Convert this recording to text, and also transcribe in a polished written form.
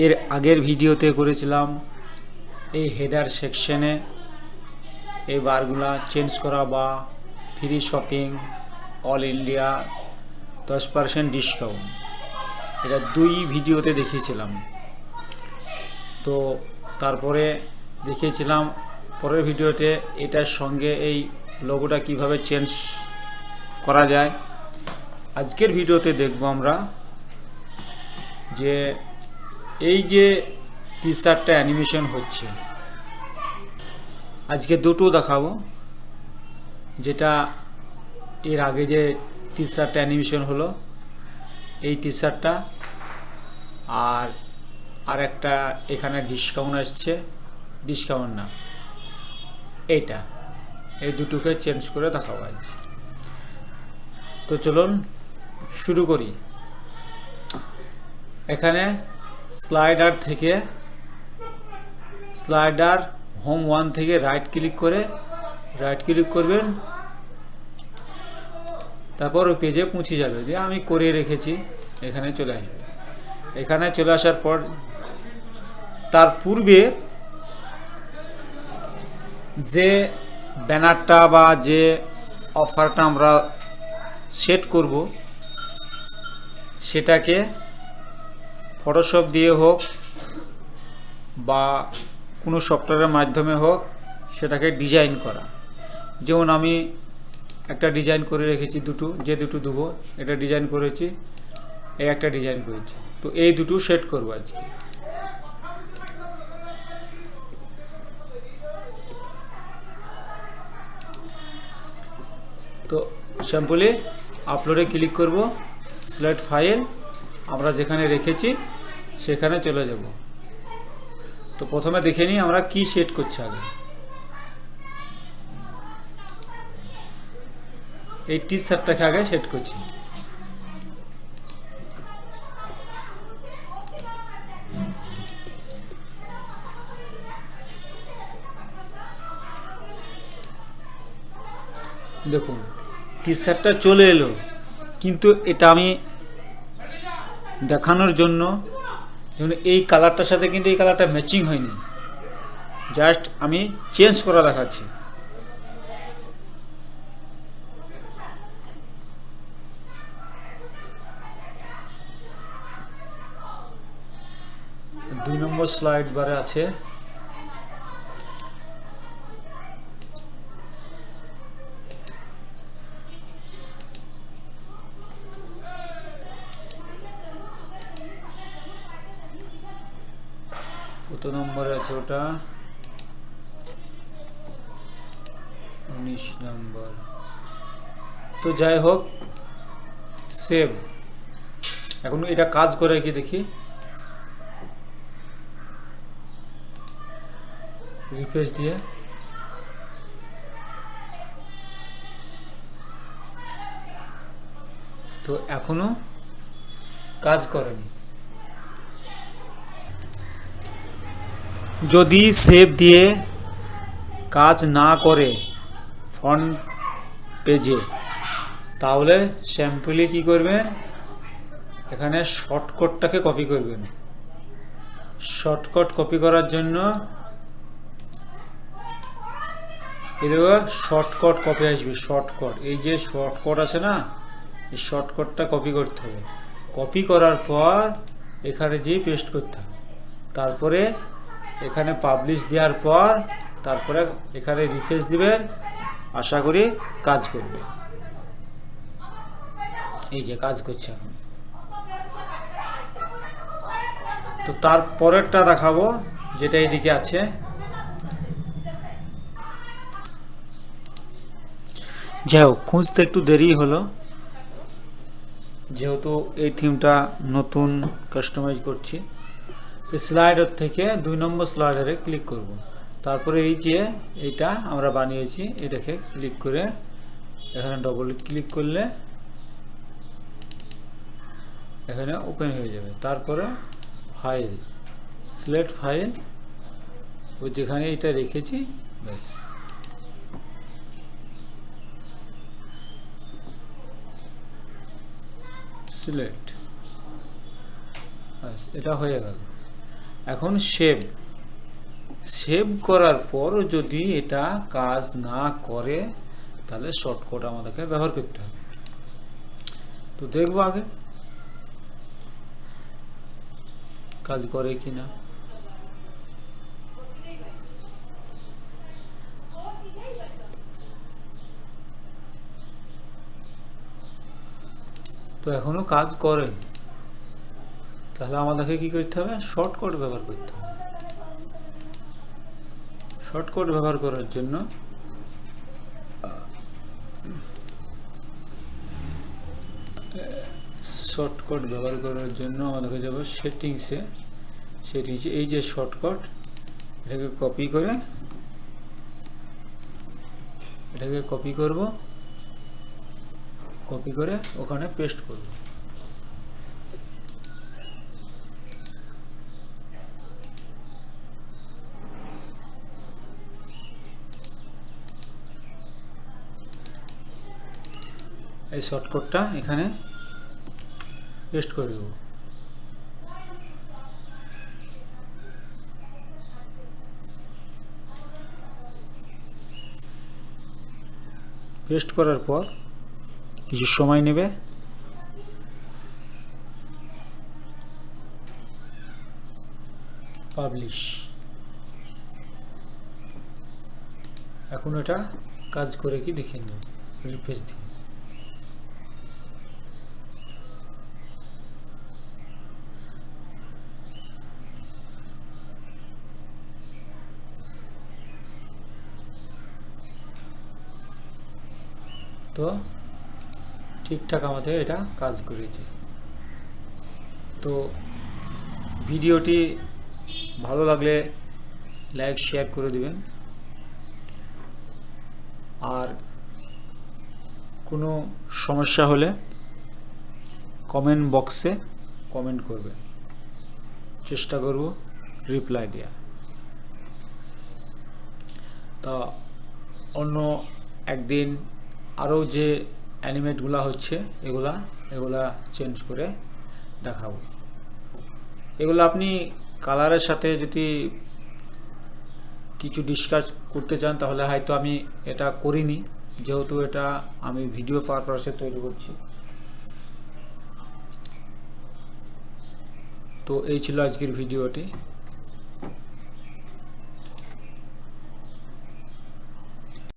এর আগের ভিডিওতে করেছিলাম এই হেডার সেকশনে এই বারগুলা চেঞ্জ করা বা free shopping all India 10% discount, এটা 2 ভিডিওতে দেখিয়েছিলাম। তো তারপরে দেখিয়েছিলাম পরের ভিডিওতে এটার সঙ্গে এই লোগোটা কিভাবে চেঞ্জ করা যায়। আজকের ভিডিওতে দেখব আমরা যে এই যে টি শার্টটা অ্যানিমেশন হচ্ছে, আজকে দুটো দেখাবো। যেটা এর আগে যে টি শার্টটা অ্যানিমেশন হলো এই টি শার্টটা, আর একটা এখানে ডিসকাউন্ট আসছে, ডিসকাউন্ট না এইটা, এই দুটোকে চেঞ্জ করে দেখাবো আজ। তো চলুন শুরু করি। এখানে স্লাইডার থেকে স্লাইডার হোম 1 থেকে রাইট ক্লিক করবেন, তারপর ওই পেজে পৌঁছে যাবে। দিয়ে আমি করে রেখেছি, এখানে চলে আসবে। এখানে চলে আসার পর তার পূর্বে যে ব্যানারটা বা যে অফারটা আমরা সেট করব সেটাকে ফটোশপ দিয়ে হোক বা কোনো সফটওয়্যারের মাধ্যমে হোক সেটাকে ডিজাইন করা। যেমন আমি একটা ডিজাইন করে রেখেছি, যে দুটো দেবো এটা ডিজাইন করেছি, এই একটা ডিজাইন করেছি। তো এই দুটো সেট করবো আজকে। তো সিম্পলি আপলোডে ক্লিক করব, সিলেক্ট ফাইল, আমরা যেখানে রেখেছি সেখানে চলে যাব। তো প্রথমে দেখে নিই আমরা কি সেট করছি। আগে এই টি শার্টটাকে আগে সেট করছি। দেখুন টি শার্টটা চলে এলো, কিন্তু এটা আমি দেখানোর জন্য এই কালারটার সাথে কিন্তু এই কালারটা ম্যাচিং হয়নি, জাস্ট আমি চেঞ্জ করা দেখাচ্ছি। দুই নম্বর স্লাইড বারে আছে, কত নম্বরে আছে ওটা, 19 নম্বর। তো যাই হোক, সেভ। এখন এটা কাজ করে কি দেখি, রিফ্রেশ দিয়ে তো এখনো কাজ করেনি। যদি সেভ দিয়ে কাজ না করে ফ্রন্ট পেজে, তাহলে সিম্পলি কি করবেন, এখানে শর্টকাটটাকে কপি করবেন। শর্টকাট কপি করার জন্য এরকম শর্টকাট কপি আসবে। শর্টকাট, এই যে শর্টকাট আছে না, এই শর্টকাটটা কপি করতে হবে। কপি করার পর এখানে যে পেস্ট করতে হবে, তারপরে এখানে পাবলিশ দেওয়ার পর তারপরে এখানে রিফ্রেশ দিবেন, আশা করি কাজ করবে। এই যে কাজ করছে এখন। তো তারপরেরটা দেখাবো, যেটা এইদিকে আছে। যাই হোক, খুঁজতে একটু দেরি হলো, যেহেতু এই থিমটা নতুন কাস্টমাইজ করছি। তো স্লাইডার থেকে 2 নম্বর স্লাইডারে ক্লিক করব। তারপরে এই যে এইটা আমরা বানিয়েছি এটাকে ক্লিক করে এখানে ডবল ক্লিক করলে এখানে ওপেন হয়ে যাবে। তারপরে ফাইল, সিলেক্ট ফাইল, ও যেখানে এটা রেখেছি ব্যাস। সিলেক্ট, ব্যাস এটা হয়ে গেল। এখন সেভ করার পর যদি এটা কাজ না করে তাহলে শর্টকাট আমাদেরকে ব্যবহার করতে হবে। তো দেখবো আগে কাজ করে কিনা। তো এখনো কাজ করে, তাহলে আমাদেরকে কি করতে হবে? শর্টকাট ব্যবহার করতে হবে। শর্টকাট ব্যবহার করার জন্য আমাদেরকে যাব সেটিংসে। এই যে শর্টকাট, এটাকে কপি করব, কপি করে ওখানে পেস্ট করব। এই শর্টকাটটা এখানে পেস্ট করে দেব। পেস্ট করার পর কিছু সময় নেবে। পাবলিশ। এখন এটা কাজ করে কি দেখে নেব, রিফ্রেশ দিয়ে। তো ঠিকঠাক আমাদের এটা কাজ করেছে। তো ভিডিওটি ভালো লাগলে লাইক শেয়ার করে দিবেন, আর কোনো সমস্যা হলে কমেন্ট বক্সে কমেন্ট করবেন, চেষ্টা করব রিপ্লাই দেওয়া। তা অন্য একদিন আরও যে অ্যানিমেটগুলো হচ্ছে এগুলা চেঞ্জ করে দেখাবো। এগুলো আপনি কালারের সাথে যদি কিছু ডিসকাস করতে চান তাহলে হয়তো আমি এটা করিনি, যেহেতু এটা আমি ভিডিও পারপাসে তৈরি করছি। তো এই ছিল আজকের ভিডিওটি।